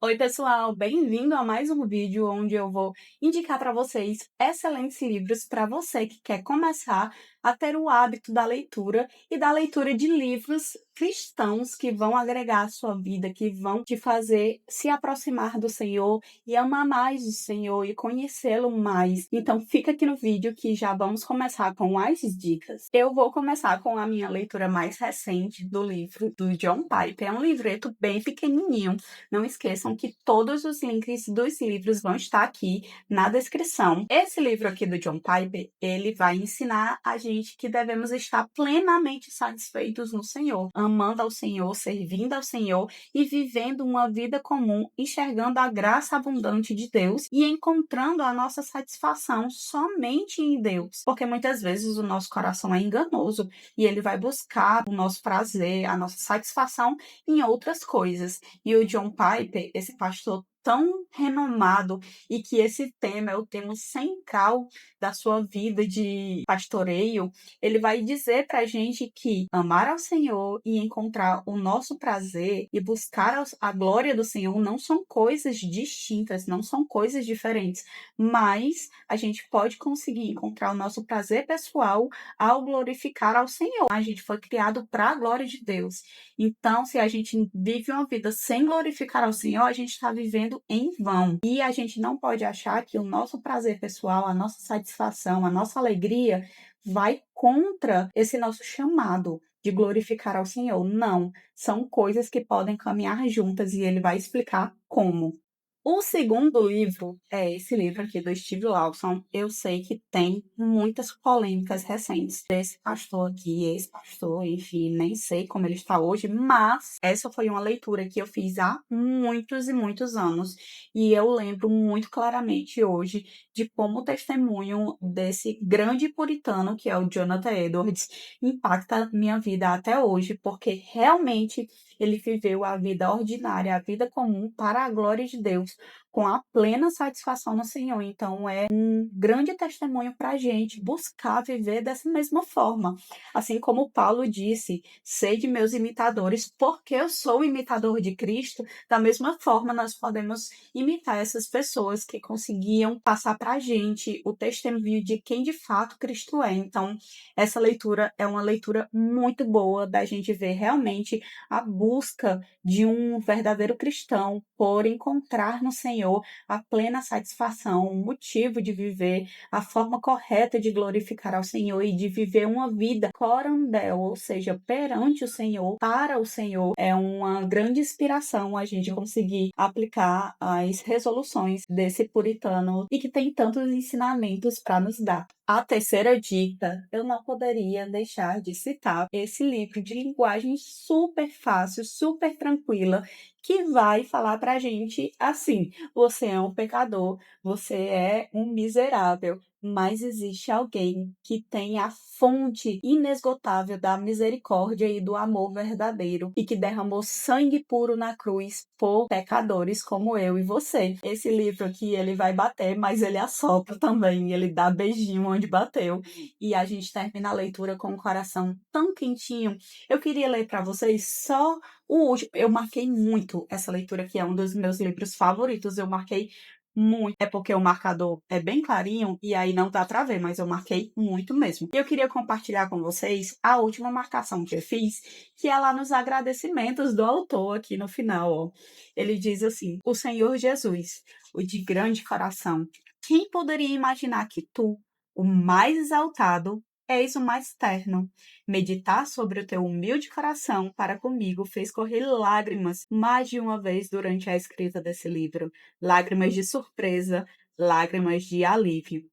Oi, pessoal, bem-vindo a mais um vídeo onde eu vou indicar para vocês excelentes livros para você que quer começar a ter o hábito da leitura e da leitura de livros cristãos que vão agregar à sua vida, que vão te fazer se aproximar do Senhor e amar mais o Senhor e conhecê-lo mais. Então, fica aqui no vídeo que já vamos começar com as dicas. Eu vou começar com a minha leitura mais recente do livro do John Piper. É um livreto bem pequenininho. Não esqueçam que todos os links dos livros vão estar aqui na descrição. Esse livro aqui do John Piper, ele vai ensinar a gente que devemos estar plenamente satisfeitos no Senhor, amando ao Senhor, servindo ao Senhor e vivendo uma vida comum, enxergando a graça abundante de Deus e encontrando a nossa satisfação somente em Deus. Porque muitas vezes o nosso coração é enganoso e ele vai buscar o nosso prazer, a nossa satisfação em outras coisas. E o John Piper, esse pastor tão renomado, e que esse tema é o tema central da sua vida de pastoreio, ele vai dizer para a gente que amar ao Senhor e encontrar o nosso prazer e buscar a glória do Senhor não são coisas distintas, não são coisas diferentes, mas a gente pode conseguir encontrar o nosso prazer pessoal ao glorificar ao Senhor. A gente foi criado para a glória de Deus. Então, se a gente vive uma vida sem glorificar ao Senhor, a gente está vivendo em vão. E a gente não pode achar que o nosso prazer pessoal, a nossa satisfação, a nossa alegria vai contra esse nosso chamado de glorificar ao Senhor. Não, são coisas que podem caminhar juntas e ele vai explicar como. O segundo livro é esse livro aqui do Steve Lawson. Eu sei que tem muitas polêmicas recentes desse pastor aqui, esse pastor, enfim, nem sei como ele está hoje, mas essa foi uma leitura que eu fiz há muitos e muitos anos e eu lembro muito claramente hoje de como o testemunho desse grande puritano, que é o Jonathan Edwards, impacta minha vida até hoje, porque realmente ele viveu a vida ordinária, a vida comum para a glória de Deus, com a plena satisfação no Senhor. Então, é um grande testemunho para a gente buscar viver dessa mesma forma. Assim como Paulo disse, sede meus imitadores, porque eu sou imitador de Cristo, da mesma forma nós podemos imitar essas pessoas que conseguiam passar para a gente o testemunho de quem de fato Cristo é. Então, essa leitura é uma leitura muito boa da gente ver realmente a busca de um verdadeiro cristão por encontrar no Senhor a plena satisfação, o motivo de viver, a forma correta de glorificar ao Senhor e de viver uma vida corandel, ou seja, perante o Senhor, para o Senhor. É uma grande inspiração a gente conseguir aplicar as resoluções desse puritano e que tem tantos ensinamentos para nos dar. A terceira dica, eu não poderia deixar de citar esse livro de linguagem super fácil, super tranquila, que vai falar pra gente assim: você é um pecador, você é um miserável, mas existe alguém que tem a fonte inesgotável da misericórdia e do amor verdadeiro e que derramou sangue puro na cruz por pecadores como eu e você. Esse livro aqui, ele vai bater, mas ele assopra também, ele dá beijinho onde bateu. E a gente termina a leitura com o coração tão quentinho. Eu queria ler para vocês só o último. Eu marquei muito essa leitura, que é um dos meus livros favoritos. Eu marquei muito. É porque o marcador é bem clarinho e aí não dá para ver, mas eu marquei muito mesmo. E eu queria compartilhar com vocês a última marcação que eu fiz, que é lá nos agradecimentos do autor aqui no final, ó. Ele diz assim: O Senhor Jesus, o de grande coração, quem poderia imaginar que tu, o mais exaltado, és o mais terno? Meditar sobre o teu humilde coração para comigo fez correr lágrimas mais de uma vez durante a escrita desse livro. Lágrimas de surpresa, lágrimas de alívio.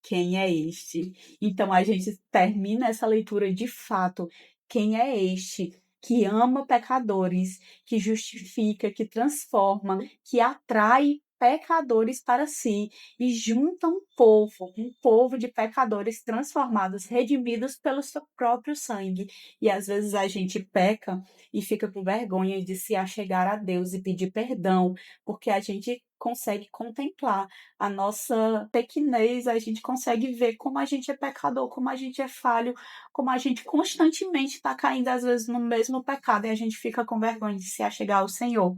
Quem é este? Então a gente termina essa leitura de fato. Quem é este que ama pecadores, que justifica, que transforma, que atrai pecadores para si e junta um povo de pecadores transformados, redimidos pelo seu próprio sangue. E às vezes a gente peca e fica com vergonha de se achegar a Deus e pedir perdão, porque a gente consegue contemplar a nossa pequenez, a gente consegue ver como a gente é pecador, como a gente é falho, como a gente constantemente está caindo, às vezes, no mesmo pecado, e a gente fica com vergonha de se achegar ao Senhor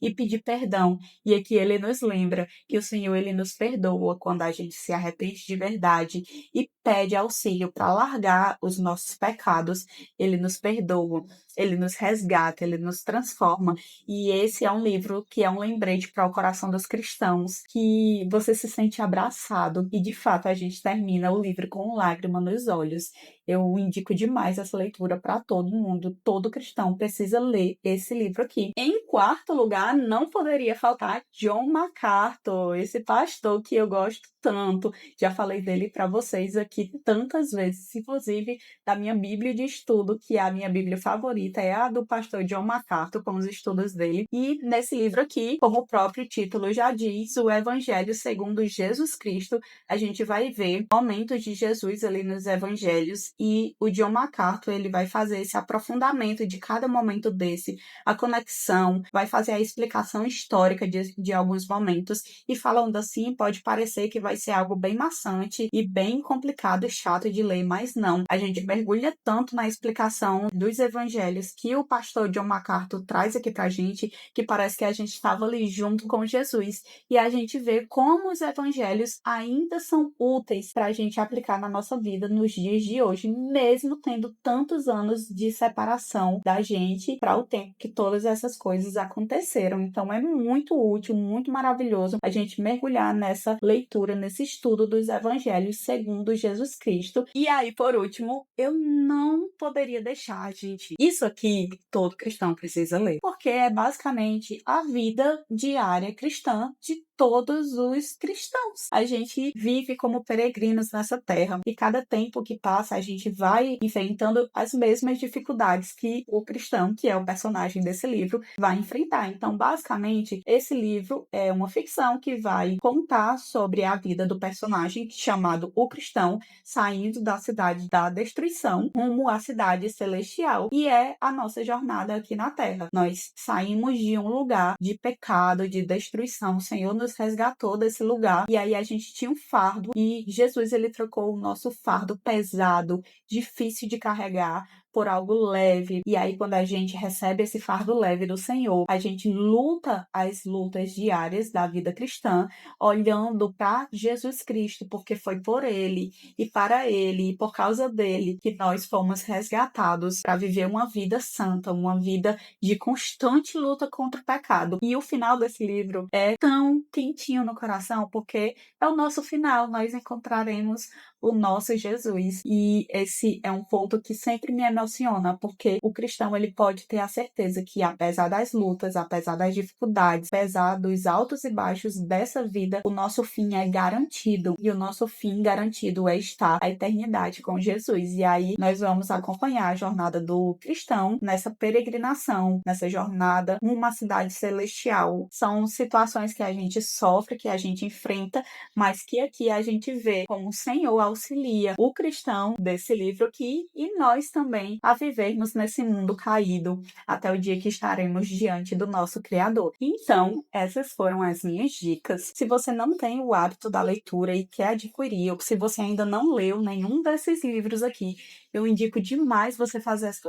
e pedir perdão. E aqui ele nos lembra que o Senhor, ele nos perdoa quando a gente se arrepende de verdade e pede auxílio para largar os nossos pecados. Ele nos perdoa, ele nos resgata, ele nos transforma. E esse é um livro que é um lembrete para o coração dos cristãos, que você se sente abraçado. E de fato a gente termina o livro com lágrima nos olhos. Eu indico demais essa leitura para todo mundo. Todo cristão precisa ler esse livro aqui. Em quarto lugar, não poderia faltar John MacArthur, esse pastor que eu gosto tanto. Já falei dele para vocês aqui tantas vezes, inclusive da minha Bíblia de estudo, que é a minha Bíblia favorita, é a do pastor John MacArthur, com os estudos dele. E nesse livro aqui, como o próprio título já diz, o Evangelho segundo Jesus Cristo, a gente vai ver momentos de Jesus ali nos evangelhos, e o John MacArthur, ele vai fazer esse aprofundamento de cada momento desse, a conexão, vai fazer a explicação histórica de alguns momentos, e falando assim, pode parecer que vai ser algo bem maçante e bem complicado e chato de ler, mas não. A gente mergulha tanto na explicação dos evangelhos que o pastor John MacArthur traz aqui pra gente, que parece que a gente estava ali junto com Jesus, e a gente vê como os evangelhos ainda são úteis para a gente aplicar na nossa vida nos dias de hoje, mesmo tendo tantos anos de separação da gente para o tempo que todas essas coisas aconteceram. Então é muito útil, muito maravilhoso a gente mergulhar nessa leitura, nesse estudo dos evangelhos segundo Jesus Cristo. E aí, por último, eu não poderia deixar, gente, isso aqui todo cristão precisa ler, porque é basicamente a vida diária cristã de todos os cristãos. A gente vive como peregrinos nessa terra, e cada tempo que passa a gente vai enfrentando as mesmas dificuldades que o cristão, que é o personagem desse livro, vai enfrentar. Então, basicamente, esse livro é uma ficção que vai contar sobre a vida do personagem chamado o Cristão, saindo da cidade da destruição rumo à cidade celestial, e é a nossa jornada aqui na terra. Nós saímos de um lugar de pecado, de destruição. O Senhor nos resgatou desse lugar, e aí a gente tinha um fardo, e Jesus, ele trocou o nosso fardo pesado, difícil de carregar, por algo leve. E aí, quando a gente recebe esse fardo leve do Senhor, a gente luta as lutas diárias da vida cristã, olhando para Jesus Cristo, porque foi por ele e para ele e por causa dele que nós fomos resgatados para viver uma vida santa, uma vida de constante luta contra o pecado. E o final desse livro é tão quentinho no coração, porque é o nosso final, nós encontraremos o nosso Jesus. E esse é um ponto que sempre me emociona, porque o cristão, ele pode ter a certeza que, apesar das lutas, apesar das dificuldades, apesar dos altos e baixos dessa vida, o nosso fim é garantido, e o nosso fim garantido é estar a eternidade com Jesus. E aí nós vamos acompanhar a jornada do cristão nessa peregrinação, nessa jornada numa cidade celestial. São situações que a gente sofre, que a gente enfrenta, mas que aqui a gente vê como o Senhor auxilia o cristão desse livro aqui, e nós também a vivermos nesse mundo caído até o dia que estaremos diante do nosso Criador. Então, essas foram as minhas dicas. Se você não tem o hábito da leitura e quer adquirir, ou se você ainda não leu nenhum desses livros aqui, eu indico demais você fazer as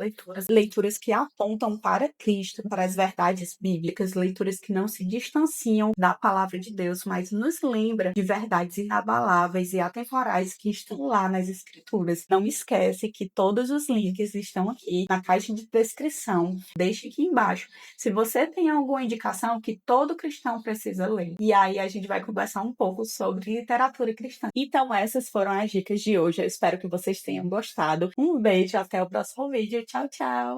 leituras que apontam para Cristo, para as verdades bíblicas, leituras que não se distanciam da palavra de Deus, mas nos lembra de verdades inabaláveis e atemporais que estão lá nas Escrituras. Não esquece que todos os links estão aqui na caixa de descrição. Deixe aqui embaixo se você tem alguma indicação que todo cristão precisa ler. E aí a gente vai conversar um pouco sobre literatura cristã. Então essas foram as dicas de hoje. Eu espero que vocês tenham gostado. Um beijo, até o próximo vídeo. Tchau, tchau!